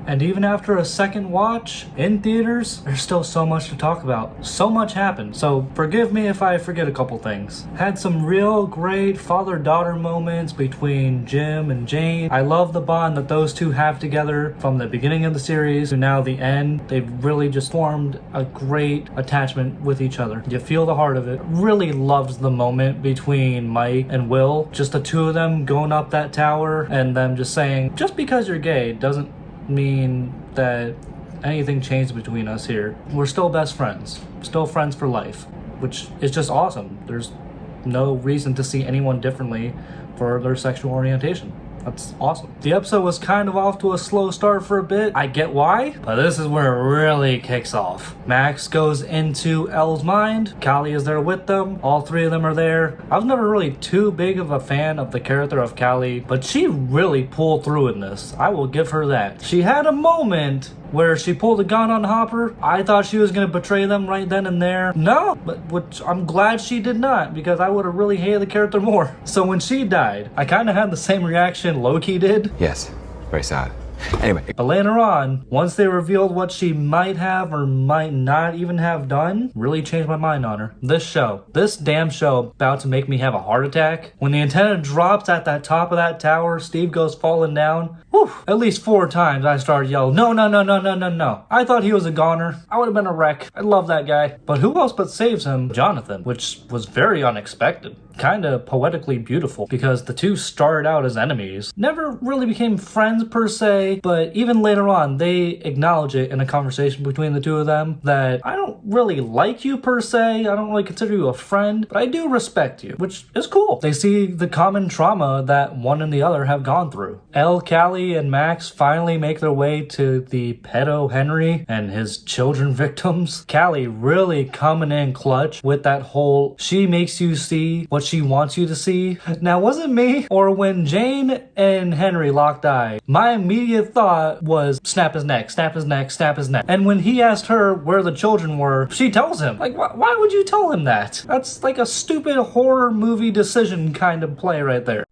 And even after a second watch in theaters, there's still so much to talk about. So much happened. So forgive me if I forget a couple things. Had some real great father-daughter moments between Jim and Jane. I love the bond that those two have together from the beginning of the series to now the end. They've really just formed a great attachment with each other. You feel the heart of it. Really loved the moment between Mike and Will. Just the two of them going up that tower and them just saying, just because you're gay doesn't mean that anything changed between us here. We're still best friends. Still friends for life. Which is just awesome. There's no reason to see anyone differently for their sexual orientation. That's awesome. The episode was kind of off to a slow start for a bit. I get why, but this is where it really kicks off. Max goes into Elle's mind. Callie is there with them. All three of them are there. I was never really too big of a fan of the character of Callie, but she really pulled through in this. I will give her that. She had a moment where she pulled a gun on Hopper. I thought she was going to betray them right then and there. No, but which I'm glad she did not, because I would have really hated the character more. So when she died, I kind of had the same reaction Loki did. Yes, very sad. Anyway. But later on, once they revealed what she might have or might not even have done, really changed my mind on her. This damn show about to make me have a heart attack. When the antenna drops at the top of that tower, Steve goes falling down. Whew, at least 4 times I started yelling, no, no, no, no, no, no, no. I thought he was a goner. I would have been a wreck. I love that guy. But who else but saves him? Jonathan, which was very unexpected. Kind of poetically beautiful because the two started out as enemies. Never really became friends per se, but even later on, they acknowledge it in a conversation between the two of them that I don't really like you per se. I don't really consider you a friend, but I do respect you, which is cool. They see the common trauma that one and the other have gone through. Elle, Callie, and Max finally make their way to the pedo Henry and his children victims. Callie really coming in clutch with that whole she makes you see what she wants you to see. Now, was it me or when Jane and Henry locked eyes, my immediate thought was snap his neck, snap his neck, snap his neck. And when he asked her where the children were, she tells him. Like, why would you tell him that? That's like a stupid horror movie decision kind of play right there.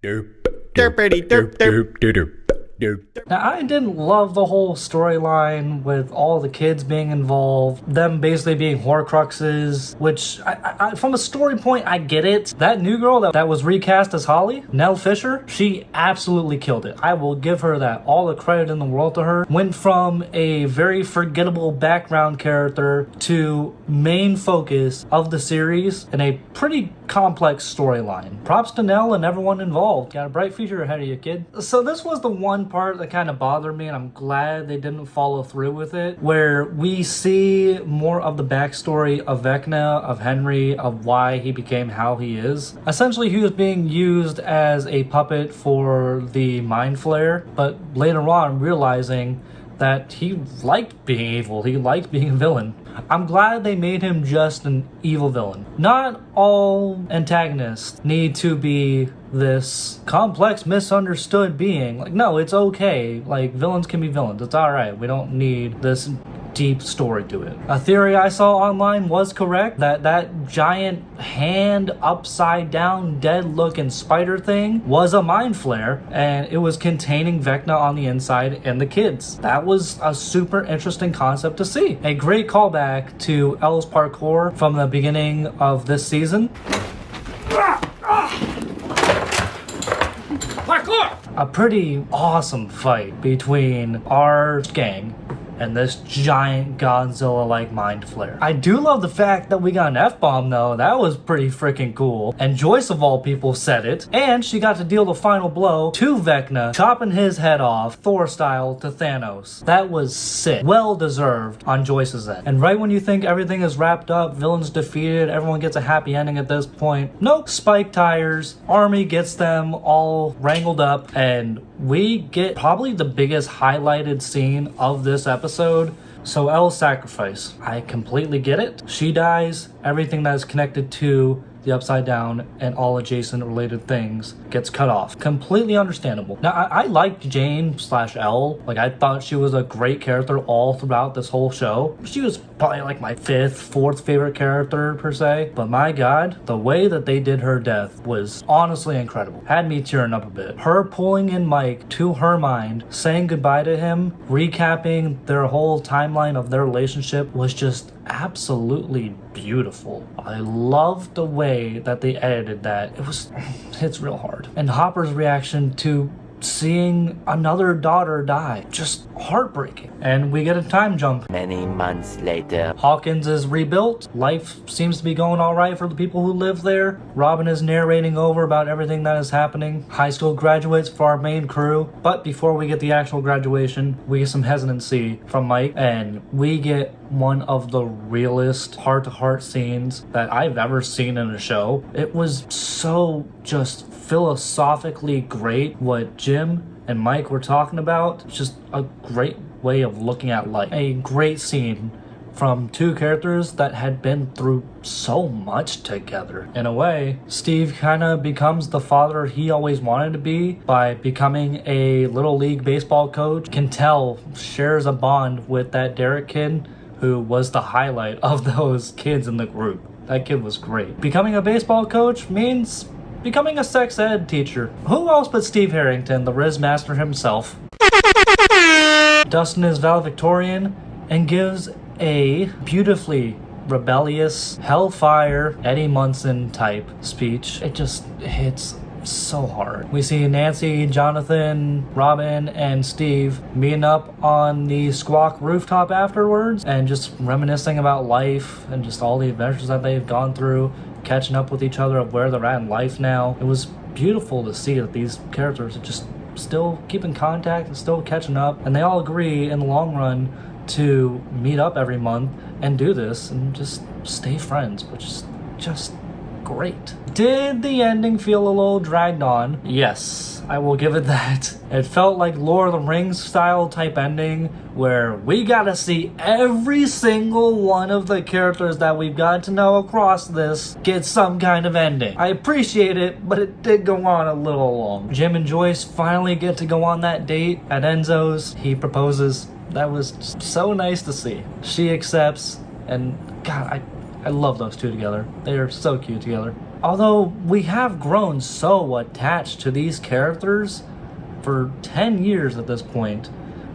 Now, I didn't love the whole storyline with all the kids being involved, them basically being Horcruxes, which, I from a story point, I get it. That new girl that was recast as Holly, Nell Fisher, she absolutely killed it. I will give her that. All the credit in the world to her. Went from a very forgettable background character to main focus of the series in a pretty complex storyline. Props to Nell and everyone involved. Got a bright future ahead of you, kid. So this was the one part that kind of bothered me, and I'm glad they didn't follow through with it, where we see more of the backstory of Vecna, of Henry, of why he became how he is. Essentially, he was being used as a puppet for the Mind Flayer, but later on realizing that he liked being evil, he liked being a villain. I'm glad they made him just an evil villain. Not all antagonists need to be this complex, misunderstood being. Like, no, it's okay. Like, villains can be villains. It's alright. We don't need this deep story to it. A theory I saw online was correct, that giant hand upside down dead looking spider thing was a mind flare, and it was containing Vecna on the inside and the kids. That was a super interesting concept to see. A great callback to Elle's parkour from the beginning of this season. Parkour! A pretty awesome fight between our gang and this giant Godzilla-like mind flare. I do love the fact that we got an F-bomb though. That was pretty freaking cool. And Joyce of all people said it. And she got to deal the final blow to Vecna, chopping his head off, Thor style, to Thanos. That was sick. Well deserved on Joyce's end. And right when you think everything is wrapped up, villains defeated, everyone gets a happy ending at this point. Nope. Spike tires. Army gets them all wrangled up, and we get probably the biggest highlighted scene of this episode. So Elle's sacrifice. I completely get it. She dies. Everything that is connected to the Upside Down, and all adjacent related things gets cut off. Completely understandable. Now, I liked Jane/Elle. Like, I thought she was a great character all throughout this whole show. She was probably like my 5th, 4th favorite character per se. But my God, the way that they did her death was honestly incredible. Had me tearing up a bit. Her pulling in Mike to her mind, saying goodbye to him, recapping their whole timeline of their relationship was just absolutely beautiful. I loved the way that they edited that. It's real hard. And Hopper's reaction to seeing another daughter die, just heartbreaking. And we get a time jump. Many months later. Hawkins is rebuilt. Life seems to be going all right for the people who live there. Robin is narrating over about everything that is happening. High school graduates for our main crew. But before we get the actual graduation, we get some hesitancy from Mike, and we get one of the realest heart-to-heart scenes that I've ever seen in a show. It was so just philosophically great what Jim and Mike were talking about. It's just a great way of looking at life. A great scene from two characters that had been through so much together. In a way, Steve kind of becomes the father he always wanted to be by becoming a Little League baseball coach. Can tell shares a bond with that Derek kid who was the highlight of those kids in the group. That kid was great. Becoming a baseball coach means becoming a sex ed teacher. Who else but Steve Harrington, the Riz Master himself? Dustin is valedictorian and gives a beautifully rebellious, hellfire, Eddie Munson type speech. It just hits so hard. We see Nancy, Jonathan, Robin, and Steve meeting up on the Squawk rooftop afterwards and just reminiscing about life and just all the adventures that they've gone through, catching up with each other of where they're at in life now. It was beautiful to see that these characters are just still keeping contact and still catching up, and they all agree in the long run to meet up every month and do this and just stay friends, which is just great. Did the ending feel a little dragged on? Yes, I will give it that. It felt like Lord of the Rings style type ending where we gotta see every single one of the characters that we've got to know across this get some kind of ending. I appreciate it, but it did go on a little long. Jim and Joyce finally get to go on that date at Enzo's. He proposes. That was just so nice to see. She accepts, and God, I love those two together. They are so cute together. Although we have grown so attached to these characters for 10 years at this point.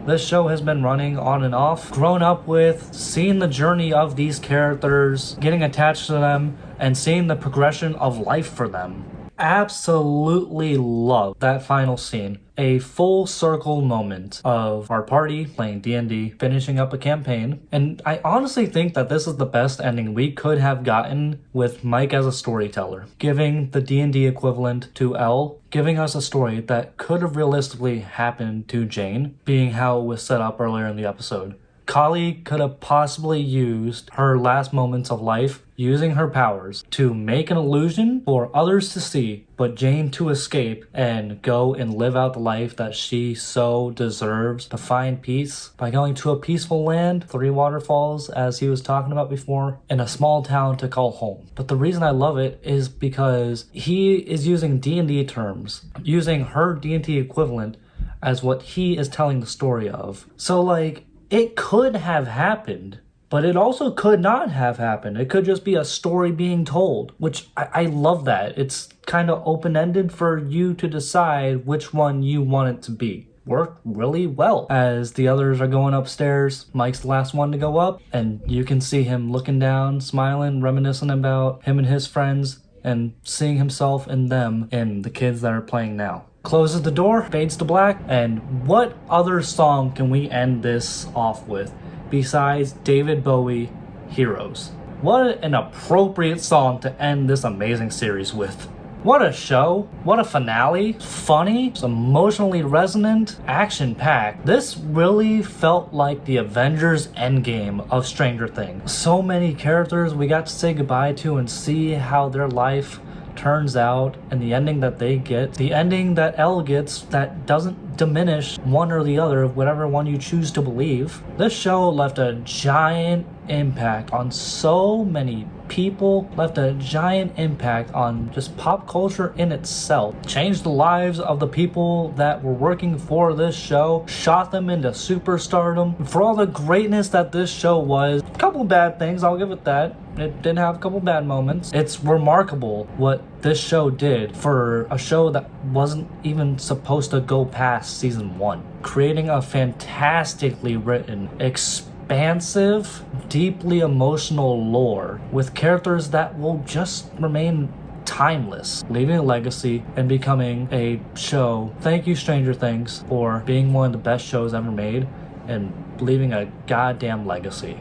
This show has been running on and off, grown up with, seeing the journey of these characters, getting attached to them, and seeing the progression of life for them. Absolutely love that final scene. A full circle moment of our party playing D&D, finishing up a campaign. And I honestly think that this is the best ending we could have gotten with Mike as a storyteller. Giving the D&D equivalent to Elle, giving us a story that could have realistically happened to Jane, being how it was set up earlier in the episode. Kali could have possibly used her last moments of life, using her powers to make an illusion for others to see, but Jane to escape and go and live out the life that she so deserves, to find peace by going to a peaceful land, 3 waterfalls, as he was talking about before, in a small town to call home. But the reason I love it is because he is using D&D terms, using her D&D equivalent as what he is telling the story of. So like, it could have happened, but it also could not have happened. It could just be a story being told, which I love that. It's kind of open-ended for you to decide which one you want it to be. Worked really well. As the others are going upstairs, Mike's the last one to go up, and you can see him looking down, smiling, reminiscing about him and his friends, and seeing himself and them and the kids that are playing now. Closes the door, fades to black, and what other song can we end this off with besides David Bowie, Heroes? What an appropriate song to end this amazing series with. What a show, what a finale, funny, it's emotionally resonant, action-packed. This really felt like the Avengers Endgame of Stranger Things. So many characters we got to say goodbye to and see how their life turns out and the ending that they get, the ending that Elle gets, that doesn't diminish one or the other, whatever one you choose to believe. This show left a giant impact on so many people, left a giant impact on just pop culture in itself, changed the lives of the people that were working for this show, shot them into superstardom. For all the greatness that this show was, a couple bad things, I'll give it that. It did have a couple bad moments. It's remarkable what this show did for a show that wasn't even supposed to go past season 1. Creating a fantastically written, expansive, deeply emotional lore with characters that will just remain timeless, leaving a legacy and becoming a show. Thank you, Stranger Things, for being one of the best shows ever made and leaving a goddamn legacy.